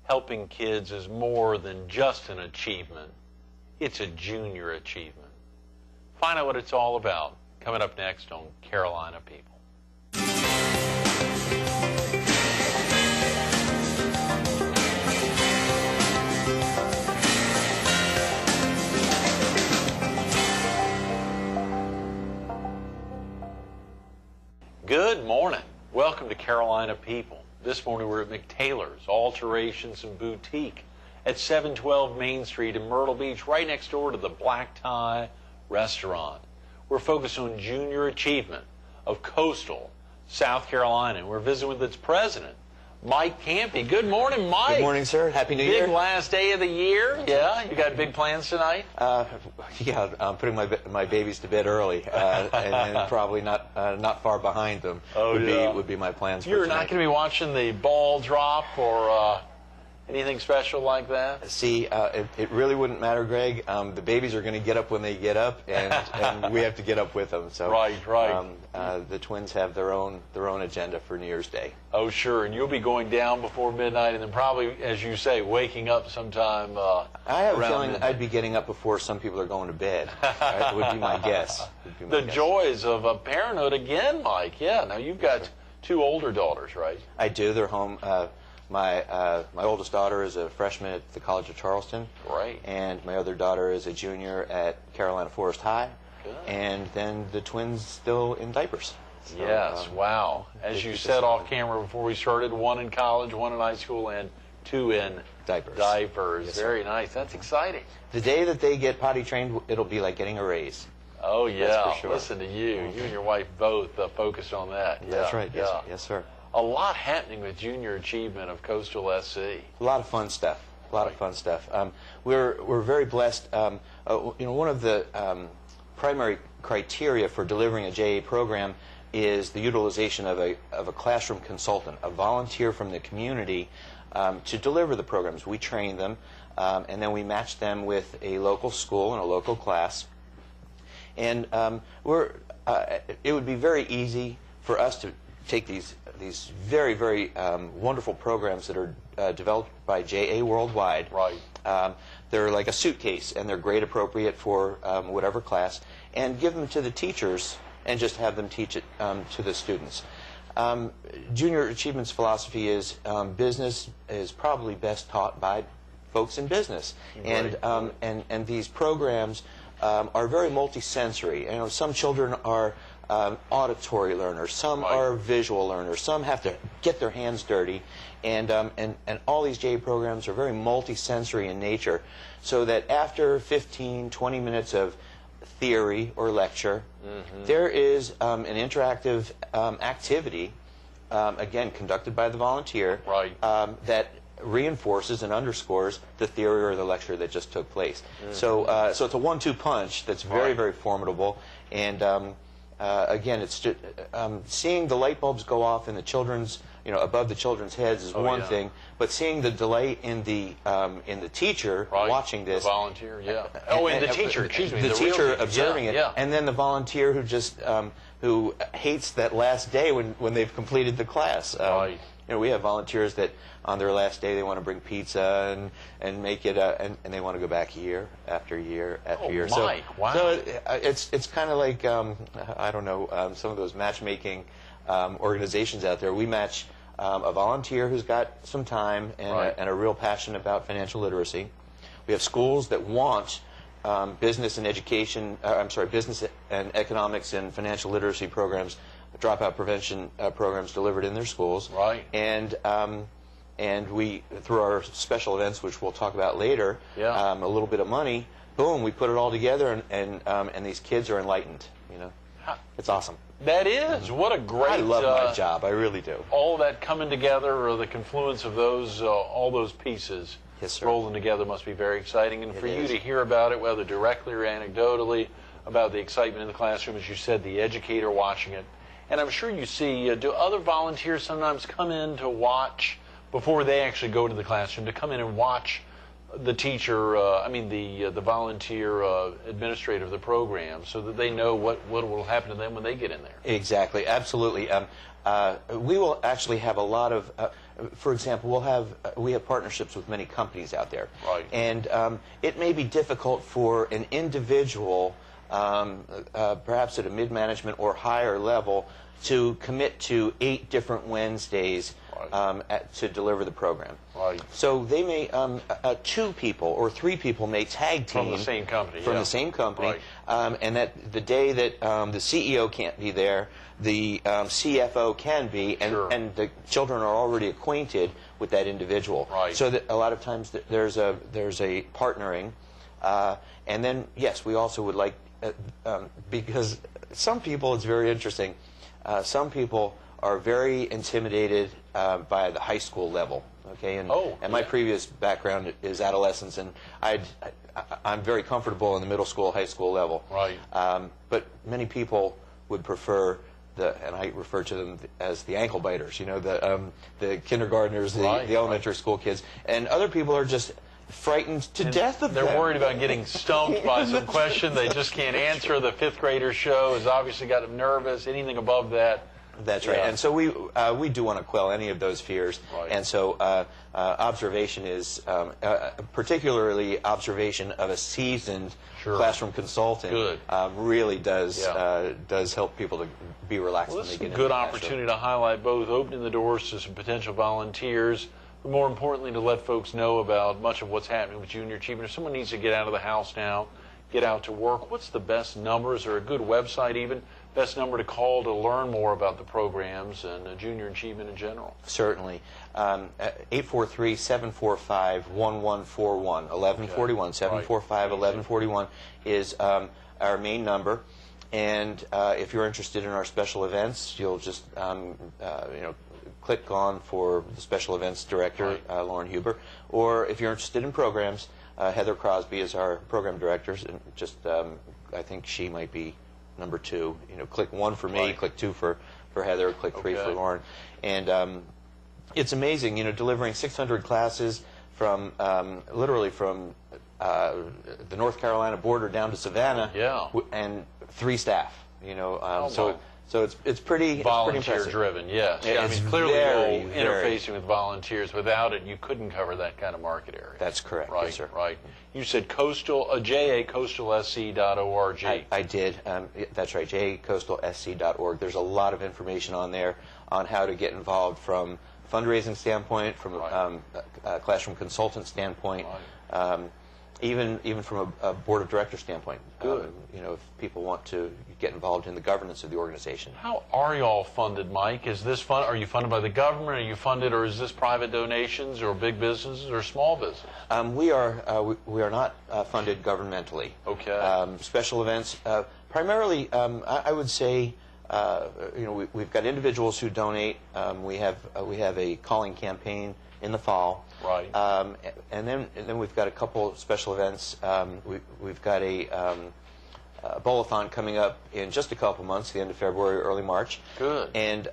helping kids is more than just an achievement. It's a junior achievement. Find out what it's all about coming up next on Carolina People. Good morning. Welcome to Carolina People. This morning we're at McTaylor's Alterations and Boutique at 712 Main Street in Myrtle Beach, right next door to the Black Tie Restaurant. We're focused on junior achievement of coastal South Carolina. We're visiting with its president, Mike Campi. Good morning, Mike. Good morning, sir. Happy New Year. Big last day of the year. Yeah, you got big plans tonight? Yeah, I'm putting my babies to bed early, and probably not far behind them. Would be my plans for tonight. You're not going to be watching the ball drop or anything special like that? See, it really wouldn't matter, Greg. The babies are going to get up when they get up, and we have to get up with them. So right. The twins have their own agenda for New Year's Day. Oh, sure. And you'll be going down before midnight, and then probably, as you say, waking up sometime. I have a feeling midnight. I'd be getting up before some people are going to bed. That would be my guess. The joys of parenthood again, Mike. Yeah. Now you've got two older daughters, right? I do. They're home. My oldest daughter is a freshman at the College of Charleston. Great. And my other daughter is a junior at Carolina Forest High. Good. And then the twins still in diapers. So, yes, wow. As you said off camera before we started, one in college, one in high school, and two in diapers. Yes, very nice. That's exciting. The day that they get potty trained, it'll be like getting a raise. Oh, yeah. That's for sure. Listen to you. You and your wife both focused on that. That's right. Yes, sir. A lot happening with junior achievement of Coastal SC. A lot of fun stuff. We're very blessed. One of the primary criteria for delivering a JA program is the utilization of a classroom consultant, a volunteer from the community to deliver the programs. We train them, and then we match them with a local school and a local class. And it would be very easy for us to take these very, very wonderful programs that are developed by JA Worldwide. Right. They're like a suitcase, and they're grade appropriate for whatever class, and give them to the teachers and just have them teach it to the students. Junior Achievement's philosophy is business is probably best taught by folks in business. Right. And these programs are very multisensory. Some children are auditory learners, some are visual learners, some have to get their hands dirty, and all these JA programs are very multisensory in nature, so that after 15, 20 minutes of theory or lecture, there is an interactive activity, again, conducted by the volunteer, that reinforces and underscores the theory or the lecture that just took place. So it's a 1-2 punch that's very, very formidable, and again, it's just, seeing the light bulbs go off in the children's, above the children's heads is one thing, but seeing the delight in the teacher watching this, the volunteer, and the teacher, excuse me, the teacher real observing it, and then the volunteer who just who hates that last day when they've completed the class. We have volunteers that on their last day they want to bring pizza and make it and they want to go back year after year after year. Mike, wow. So it's kind of like I don't know, some of those matchmaking organizations out there. We match a volunteer who's got some time and a real passion about financial literacy. We have schools that want business and education. Business and economics and financial literacy programs, dropout prevention programs delivered in their schools. Right. And we, through our special events, which we'll talk about later, a little bit of money, boom, we put it all together, and these kids are enlightened. It's awesome. That is. What a great... I love my job. I really do. All that coming together, or the confluence of those, all those pieces rolling together must be very exciting. And for you to hear about it, whether directly or anecdotally, about the excitement in the classroom, as you said, the educator watching it. And I'm sure you see, do other volunteers sometimes come in to watch before they actually go to the classroom, to come in and watch the teacher, the volunteer administrator of the program, so that they know what will happen to them when they get in there? Exactly, absolutely. we will actually have a lot of, for example, we have partnerships with many companies out there. Right. And it may be difficult for an individual, perhaps at a mid-management or higher level, to commit to 8 different Wednesdays to deliver the program. Right. So they may, 2 people or 3 people may tag team. From the same company. From the same company. Right. And that the day that the CEO can't be there, the CFO can be, and, Sure. and the children are already acquainted with that individual. Right. So that a lot of times there's a partnering. And then, yes, we also would like, because some people, it's very interesting, some people are very intimidated by the high school level. Okay, and my previous background is adolescence, and I'm very comfortable in the middle school, high school level. Right. But many people would prefer and I refer to them as the ankle biters. You know, the kindergartners, the elementary school kids, and other people are just frightened to death of them. They're worried about getting stumped by some question they just can't answer. The 5th grader show has obviously got them nervous. Anything above that. That's right. And so we do want to quell any of those fears. Right. And so observation is, particularly observation of a seasoned classroom consultant, really does help people to be relaxed. Well, this is a good opportunity to highlight both opening the doors to some potential volunteers, but more importantly to let folks know about much of what's happening with Junior Achievement. If someone needs to get out of the house now, get out to work, what's the best numbers, or a good website even, best number to call to learn more about the programs and Junior Achievement in general? Certainly. 843-745-1141. 1141. 745-1141 is our main number. And if you're interested in our special events, you'll just click on for the special events director, Lauren Huber. Or if you're interested in programs, Heather Crosby is our program director. And just I think she might be number 2. You know, click 1 for me, click 2 for Heather, click 3 for Lauren. And it's amazing, you know, delivering 600 classes from literally from the North Carolina border down to Savannah, and 3 staff. You know, so it's pretty volunteer driven. Yes, I mean clearly you're interfacing with volunteers. Without it, you couldn't cover that kind of market area. That's correct. Right, yes, sir. Right. You said coastalsc.org. I did. That's right. jacoastalsc.org. There's a lot of information on there on how to get involved from a fundraising standpoint, from a classroom consultant standpoint. Even from a board of directors standpoint. Good. You know, if people want to get involved in the governance of the organization. How are you all funded, Mike? Is this fund? Are you funded by the government? Are you funded, or is this private donations, or big businesses, or small business? We are not funded governmentally. Okay. Special events, primarily, I would say, you know, we've got individuals who donate. We have a calling campaign in the fall. Right. And then we've got a couple special events. We've got a bowl-a-thon coming up in just a couple months, the end of February, early March. Good. And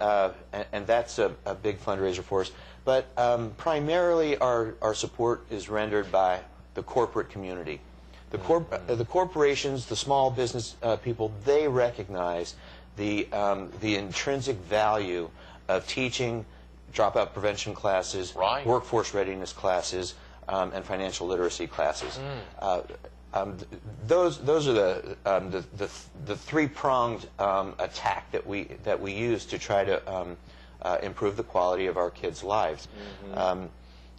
that's a big fundraiser for us. But primarily our support is rendered by the corporate community. The corporations, the small business people, they recognize the intrinsic value of teaching dropout prevention classes, workforce readiness classes, and financial literacy classes. Those are the 3-pronged attack that we use to try to improve the quality of our kids' lives.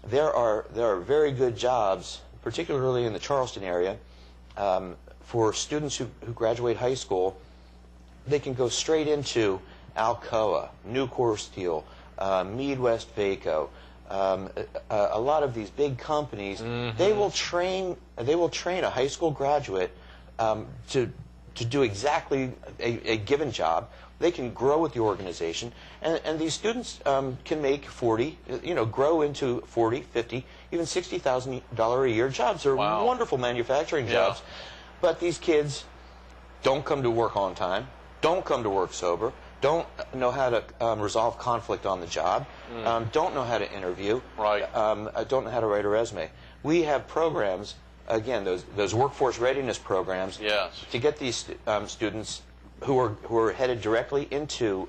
There are very good jobs, particularly in the Charleston area, for students who graduate high school. They can go straight into Alcoa, Nucor Steel, Midwest-Vaco, a lot of these big companies. They will train a high school graduate to do exactly a given job. They can grow with the organization, and these students can make grow into 40, 50, even $60,000 a year jobs. They're wonderful manufacturing jobs, but these kids don't come to work on time, don't come to work sober, don't know how to resolve conflict on the job, don't know how to interview, don't know how to write a resume. We have programs, again, those workforce readiness programs, to get these students who are headed directly into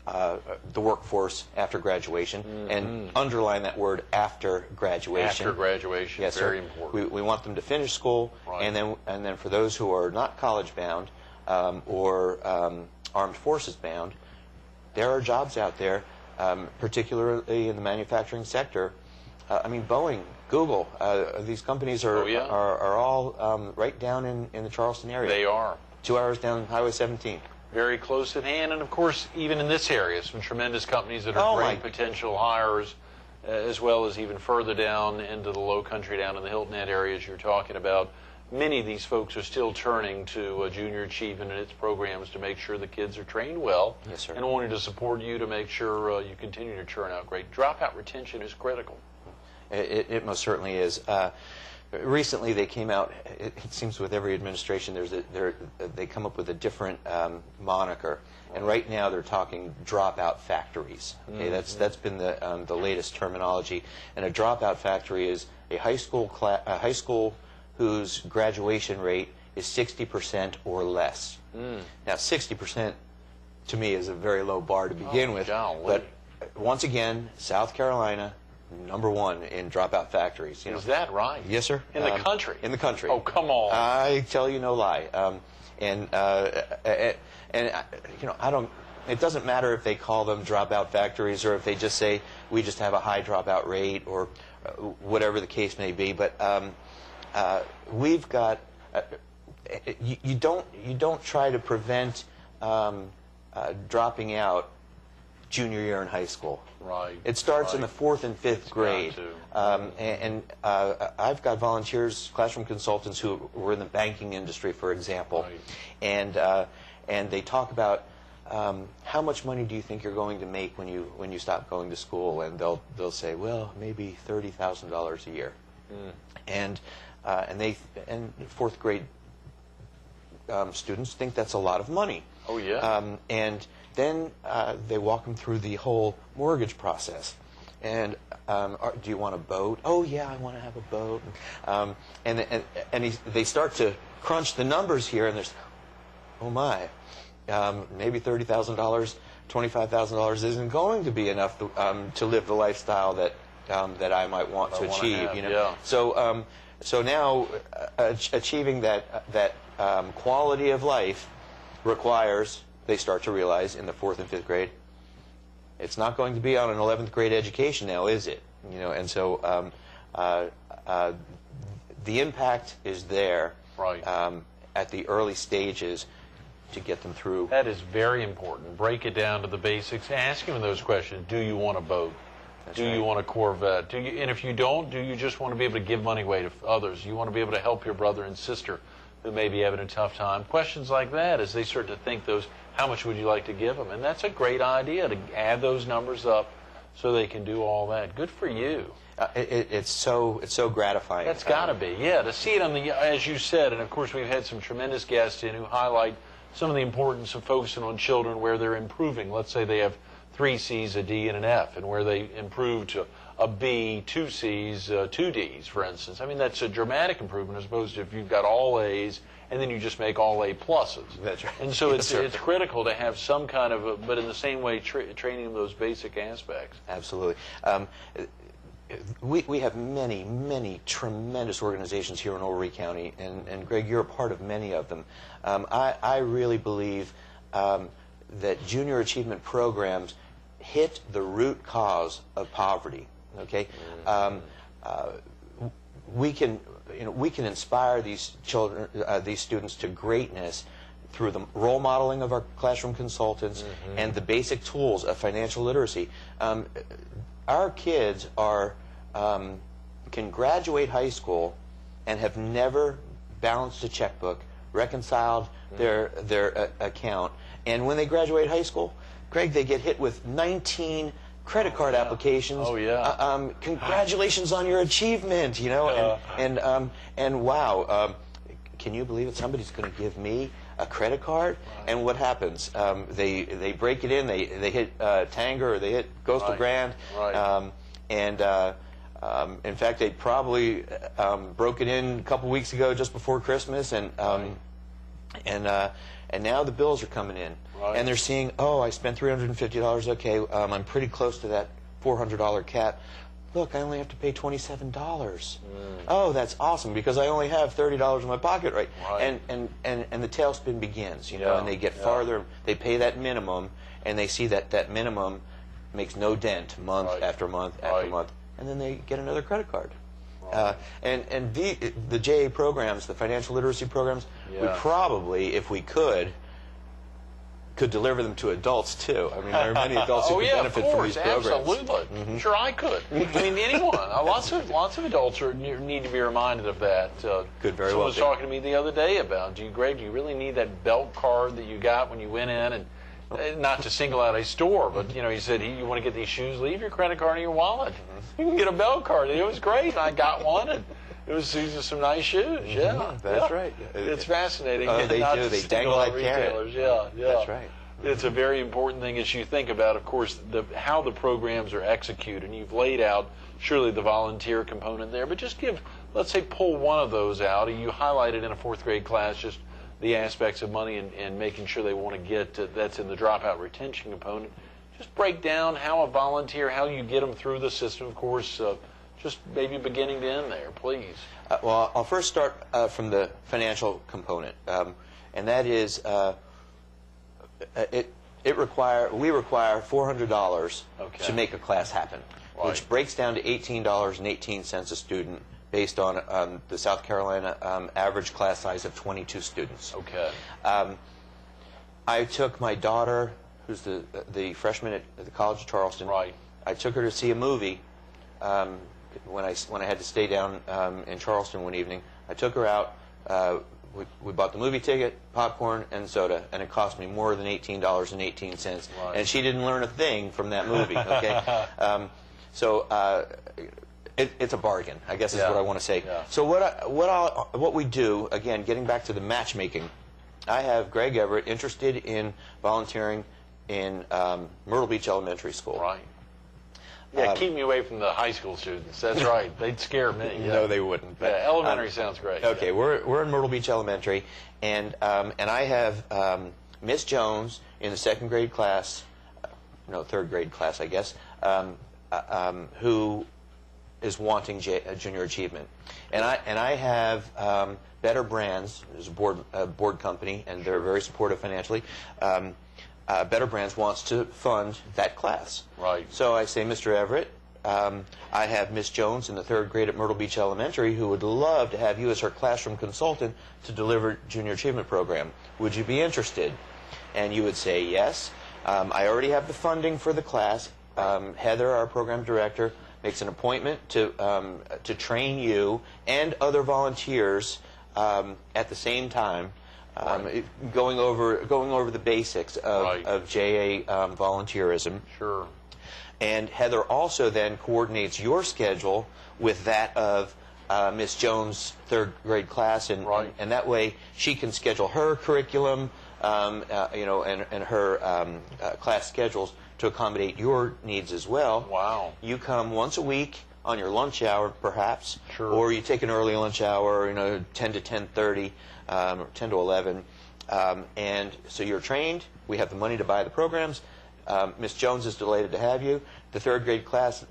the workforce after graduation, and underline that word after graduation. After graduation, yes, very sir. important. We want them to finish school, right. and then for those who are not college bound or armed forces bound, there are jobs out there, particularly in the manufacturing sector. I mean, Boeing, Google, these companies are are all right down in the Charleston area. They are. 2 hours down Highway 17. Very close at hand, and of course, even in this area, some tremendous companies that are great potential hires, as well as even further down into the low country, down in the Hilton Head areas you're talking about. Many of these folks are still turning to Junior Achievement and its programs to make sure the kids are trained well, yes, sir. and wanting to support you to make sure you continue to churn out great. Dropout retention is critical. It most certainly is. Recently, they came out. It seems with every administration, they come up with a different moniker, and right now they're talking dropout factories. Okay, that's been the latest terminology. And a dropout factory is a high school whose graduation rate is 60% or less. Now, 60% to me is a very low bar to begin with. But once again, South Carolina, #1 in dropout factories. Is that right? Yes, sir. In the country? In the country. Oh, come on. I tell you no lie. And you know, I don't. It doesn't matter if they call them dropout factories or if they just say we just have a high dropout rate or whatever the case may be. But we've got. You don't try to prevent dropping out junior year in high school. Right. It starts in the 4th and 5th grade. I've got volunteers, classroom consultants who were in the banking industry, for example, and they talk about how much money do you think you're going to make when you stop going to school, and they'll say, well, maybe $30,000 a year, and 4th grade students think that's a lot of money. Oh yeah. And then they walk them through the whole mortgage process. And do you want a boat? Oh yeah, I want to have a boat. They start to crunch the numbers here, and there's, oh my, maybe $30,000, $25,000 isn't going to be enough to live the lifestyle that I might want to achieve. You know. Yeah. So now achieving that quality of life requires, they start to realize in the 4th and 5th grade, it's not going to be on an 11th grade education now, is it? You know, and so the impact is there at the early stages to get them through. That is very important. Break it down to the basics. Ask them those questions. Do you want a boat? That's do right. you want a Corvette? And if you don't, do you just want to be able to give money away to others? You want to be able to help your brother and sister who may be having a tough time? Questions like that, as they start to think those, how much would you like to give them? And that's a great idea, to add those numbers up so they can do all that. Good for you. It's so gratifying. That's got to be, yeah, to see it on the, as you said, and of course we've had some tremendous guests in who highlight some of the importance of focusing on children where they're improving. Let's say they have 3 C's, a D, and an F, and where they improve to a B, 2 C's, 2 D's, for instance. I mean, that's a dramatic improvement as opposed to if you've got all A's and then you just make all A pluses. That's right. And so it's critical to have some kind of, but in the same way, training them those basic aspects. Absolutely. We have many tremendous organizations here in Horry County, and Greg, you're a part of many of them. I really believe that junior achievement programs hit the root cause of poverty. Okay, we can inspire these children, these students to greatness through the role modeling of our classroom consultants and the basic tools of financial literacy. Our kids can graduate high school and have never balanced a checkbook, reconciled their account, and when they graduate high school, Greg, they get hit with 19 credit card applications. Oh yeah. Congratulations on your achievement, you know, and wow, can you believe it? Somebody's going to give me a credit card, and what happens? They break it in. They hit Tanger or they hit Coastal Grand, and in fact, they probably broke it in a couple weeks ago, just before Christmas, and And now the bills are coming in, and they're seeing, oh, I spent $350. Okay, I'm pretty close to that $400 cap. Look, I only have to pay $27. Oh, that's awesome, because I only have $30 in my pocket, right? And the tailspin begins, you know, and they get farther. They pay that minimum, and they see that that minimum makes no dent month after month after month, and then they get another credit card. And the JA programs, the financial literacy programs, we probably, if we could deliver them to adults too. I mean, there are many adults who could benefit from these programs. Absolutely. Sure, I could. I mean, anyone. Lots of adults need to be reminded of that. Could very well be. Someone was talking to me the other day about, Greg, do you really need that belt card that you got when you went in? And not to single out a store, but he said, you want to get these shoes, leave your credit card in your wallet. You can get a belt card. It was great. I got one, and these are some nice shoes. Yeah, that's right. It's fascinating. They do. They dangle like carrots. Yeah. That's right. It's a very important thing as you think about, of course, how the programs are executed. And you've laid out, surely, the volunteer component there. But just let's say, pull one of those out. You highlighted in a fourth grade class just the aspects of money and making sure they want to get that's in the dropout retention component. Just break down how a volunteer, how you get them through the system, of course, just maybe beginning to end there, please. Well, I'll first start from the financial component, and that is we require $400 to make a class happen, which breaks down to $18.18 a student, based on the South Carolina average class size of 22 students. Okay. I took my daughter, who's the freshman at the College of Charleston. Right. I took her to see a movie when I had to stay down in Charleston one evening. I took her out. We bought the movie ticket, popcorn, and soda, and it cost me more than $18.18. Right. And she didn't learn a thing from that movie. Okay. It's a bargain, I guess is what I want to say. Yeah. So what we do, again, getting back to the matchmaking, I have Greg Everett interested in volunteering in Myrtle Beach Elementary School. Right. Yeah, keep me away from the high school students. That's right. They'd scare me. Yeah. No, they wouldn't. But, elementary sounds great. Okay, we're in Myrtle Beach Elementary, and I have Miss Jones in the second grade class, third grade class, I guess, who is wanting junior achievement, and I have Better Brands, is a board company, and they're very supportive financially. Better Brands wants to fund that class. Right. So I say, Mr. Everett, I have Miss Jones in the third grade at Myrtle Beach Elementary who would love to have you as her classroom consultant to deliver Junior Achievement Program. Would you be interested? And you would say yes. I already have the funding for the class. Heather, our program director, makes an appointment to train you and other volunteers at the same time. Going over the basics of JA volunteerism. Sure. And Heather also then coordinates your schedule with that of Miss Jones' third grade class, and that way she can schedule her curriculum, and her class schedules to accommodate your needs as well. Wow. You come once a week on your lunch hour, perhaps, sure, or you take an early lunch hour, 10 to 10:30. Or 10 to 11, and so you're trained. We have the money to buy the programs. Miss Jones is delighted to have you. The third grade class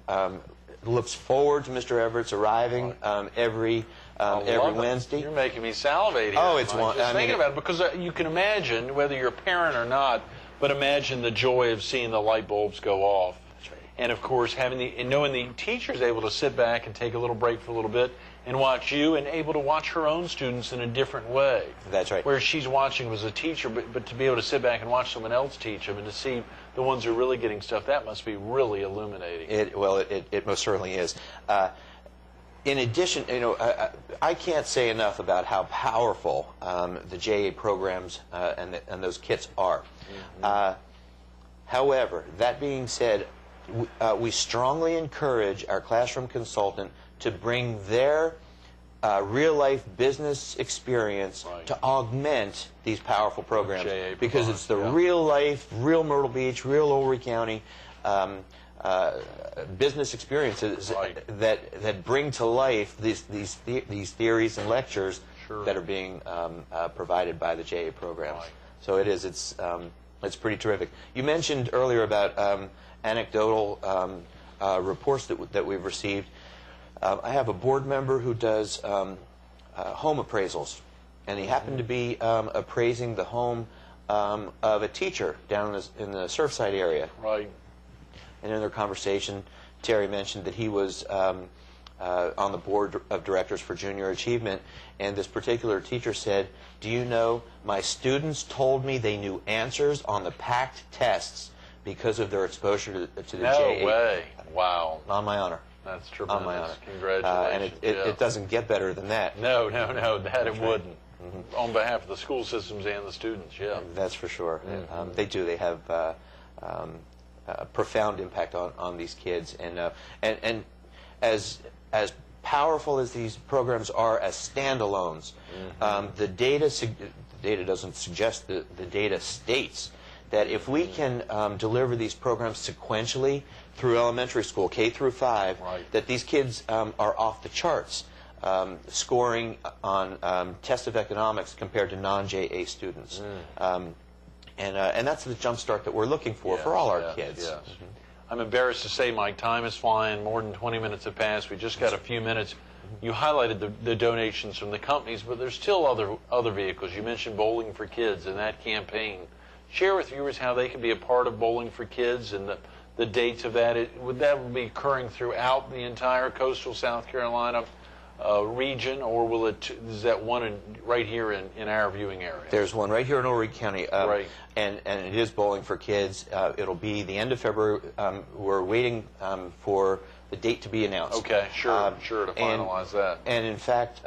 looks forward to Mr. Everett's arriving every Wednesday. You're making me salivate here. Oh, it's one. Just thinking about it, because you can imagine, whether you're a parent or not, but imagine the joy of seeing the light bulbs go off. That's right. And of course, knowing the teacher's able to sit back and take a little break for a little bit and watch you, and able to watch her own students in a different way. That's right. Where she's watching them as a teacher, but to be able to sit back and watch someone else teach them, and to see the ones who are really getting stuff, that must be really illuminating. It most certainly is. In addition, I can't say enough about how powerful the JA programs and those kits are. Mm-hmm. However, that being said, we strongly encourage our classroom consultant to bring their real-life business experience to augment these powerful programs, because it's the real-life, real Myrtle Beach, real Ulrich County business experiences that bring to life these theories and lectures that are being provided by the JA programs. Right. So it is. It's pretty terrific. You mentioned earlier about anecdotal reports that we've received. I have a board member who does home appraisals, and he happened to be appraising the home of a teacher down in the Surfside area. Right. And in their conversation, Terry mentioned that he was on the board of directors for Junior Achievement, and this particular teacher said, "Do you know, my students told me they knew answers on the PACT tests because of their exposure to the JA." No way. Wow. On my honor. That's tremendous. On my honor. Congratulations. And it doesn't get better than that. No, that it wouldn't. Mm-hmm. On behalf of the school systems and the students, yeah. That's for sure. Mm-hmm. They do. They have a profound impact on these kids. And as powerful as these programs are as standalones, the data doesn't suggest, the data states that if we can deliver these programs sequentially through elementary school, K through 5, right, that these kids are off the charts, scoring on test of economics compared to non-JA students. And that's the jump start that we're looking for all our kids. Yes. I'm embarrassed to say, Mike, time is flying. More than 20 minutes have passed. We just got a few minutes. You highlighted the donations from the companies, but there's still other vehicles. You mentioned Bowling for Kids and that campaign. Share with viewers how they can be a part of Bowling for Kids and the dates of that. Would that be occurring throughout the entire coastal South Carolina region, or is that one right here in our viewing area? There's one right here in Horry County, right, and it is Bowling for Kids. It'll be the end of February. We're waiting for the date to be announced. Okay, sure, to finalize that. And in fact,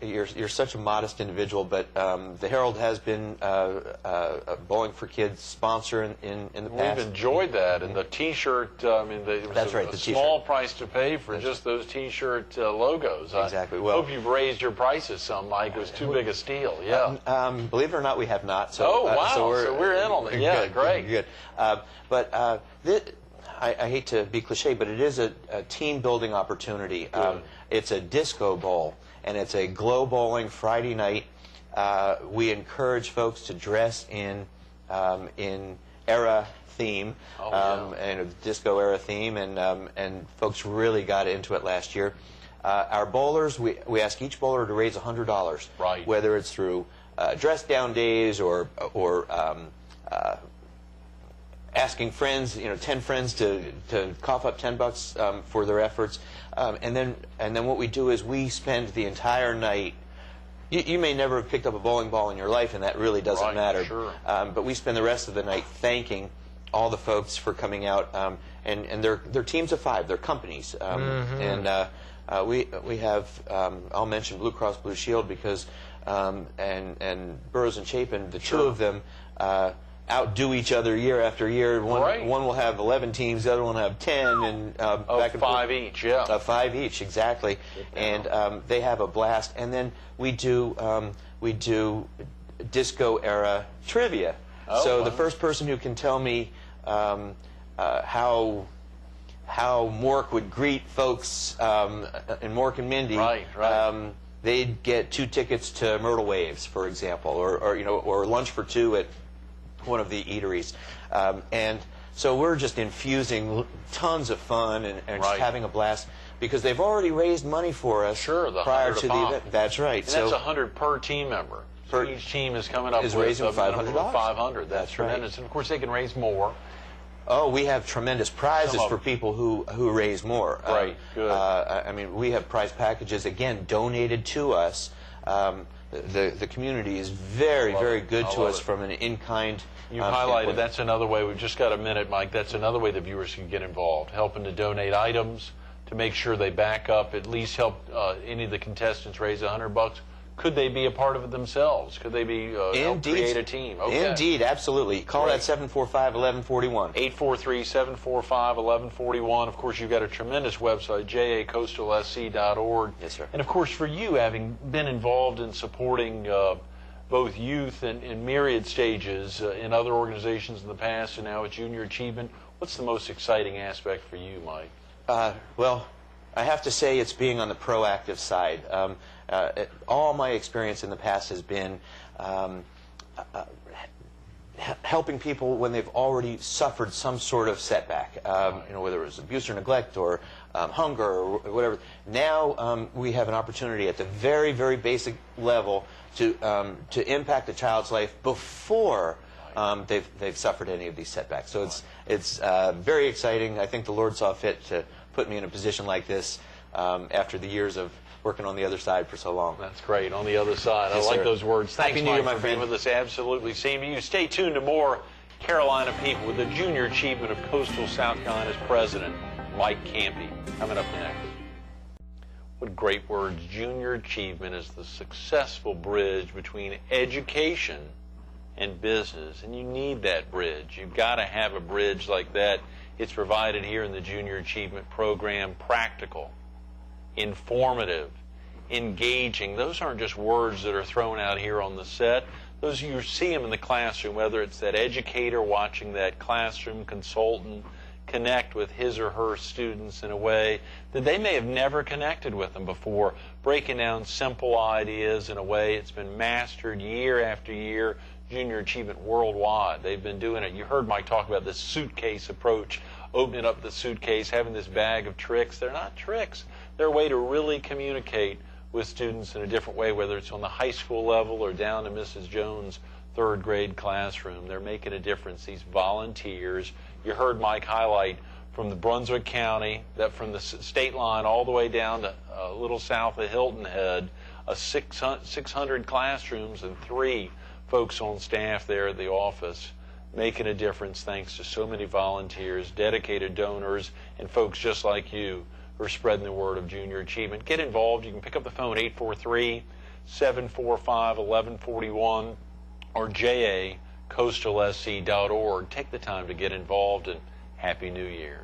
you're such a modest individual, but the Herald has been a Bowling for Kids sponsor in the past. We've enjoyed that, and the T-shirt. I mean, it was a small price to pay for just those T-shirt logos. Exactly. I hope you've raised your prices some, Mike. It was too big a steal. Yeah. Believe it or not, we have not. So, oh wow! So we're in on it. Yeah, good, great. Good. But I hate to be cliche, but it is a team-building opportunity. It's a disco bowl, and it's a glow bowling Friday night. We encourage folks to dress in era theme, and a disco era theme, and folks really got into it last year. Our bowlers, we ask each bowler to raise $100, right, whether it's through dress-down days or asking friends, 10 friends to cough up $10 for their efforts, and then what we do is we spend the entire night. You may never have picked up a bowling ball in your life, and that really doesn't matter. Sure. But we spend the rest of the night thanking all the folks for coming out, and they're teams of 5, they're companies, and we have. I'll mention Blue Cross Blue Shield because and Burroughs and Chapin, the two of them. Outdo each other year after year. One will have 11 teams, the other one will have 10, and back and 5 each, yeah. 5 each, exactly. And they have a blast. And then we do disco era trivia. So the first person who can tell me how Mork would greet folks in Mork and Mindy, they'd get 2 tickets to Myrtle Waves, for example, or lunch for 2 at one of the eateries, and so we're just infusing tons of fun and just having a blast because they've already raised money for us prior to the event. That's right. And that's $100 per team member. So each team is coming up with raising a minimum of $500. $500. That's tremendous, and of course they can raise more. Oh, we have tremendous prizes for people who raise more. Right. Good. I mean, we have prize packages again donated to us. The community is very good to us from an in-kind. You highlighted that's another way. We've just got a minute, Mike. That's another way the viewers can get involved, helping to donate items to make sure they back up, at least help any of the contestants raise $100. Could they be a part of it themselves? Could they be help create a team? Okay. Indeed, absolutely. Call that 745-1141. 843-745-1141. Of course, you've got a tremendous website, jacoastalsc.org. Yes, sir. And of course, for you, having been involved in supporting both youth in myriad stages in other organizations in the past and now at Junior Achievement, what's the most exciting aspect for you, Mike? Well, I have to say it's being on the proactive side. all my experience in the past has been helping people when they've already suffered some sort of setback, you know, whether it was abuse or neglect or hunger or whatever. Now we have an opportunity at the very, very basic level to impact a child's life before they've suffered any of these setbacks. So it's very exciting. I think the Lord saw fit to put me in a position like this after the years of working on the other side for so long. That's great, on the other side. Yes, I like sir. those words. Thanks, Happy New Year, Mike, my for being friend. with us. Absolutely. Same to you. Stay tuned to more Carolina People with the Junior Achievement of Coastal South Carolina's President, Mike Campi, coming up next. What great words. Junior Achievement is the successful bridge between education and business, and you need that bridge. You've got to have a bridge like that. It's provided here in the Junior Achievement Program. Practical, informative, engaging. Those aren't just words that are thrown out here on the set. Those, you see them in the classroom, whether it's that educator watching that classroom consultant connect with his or her students in a way that they may have never connected with them before, breaking down simple ideas in a way it's been mastered year after year. Junior Achievement worldwide. They've been doing it. You heard Mike talk about this suitcase approach, opening up the suitcase, having this bag of tricks. They're not tricks. They're a way to really communicate with students in a different way, whether it's on the high school level or down to Mrs. Jones' third grade classroom. They're making a difference. These volunteers, you heard Mike highlight from the Brunswick County, that from the state line all the way down to a little south of Hilton Head, 600 classrooms and 3 folks on staff there at the office, making a difference thanks to so many volunteers, dedicated donors, and folks just like you who are spreading the word of Junior Achievement. Get involved. You can pick up the phone 843-745-1141 or jacoastalsc.org. Take the time to get involved, and Happy New Year.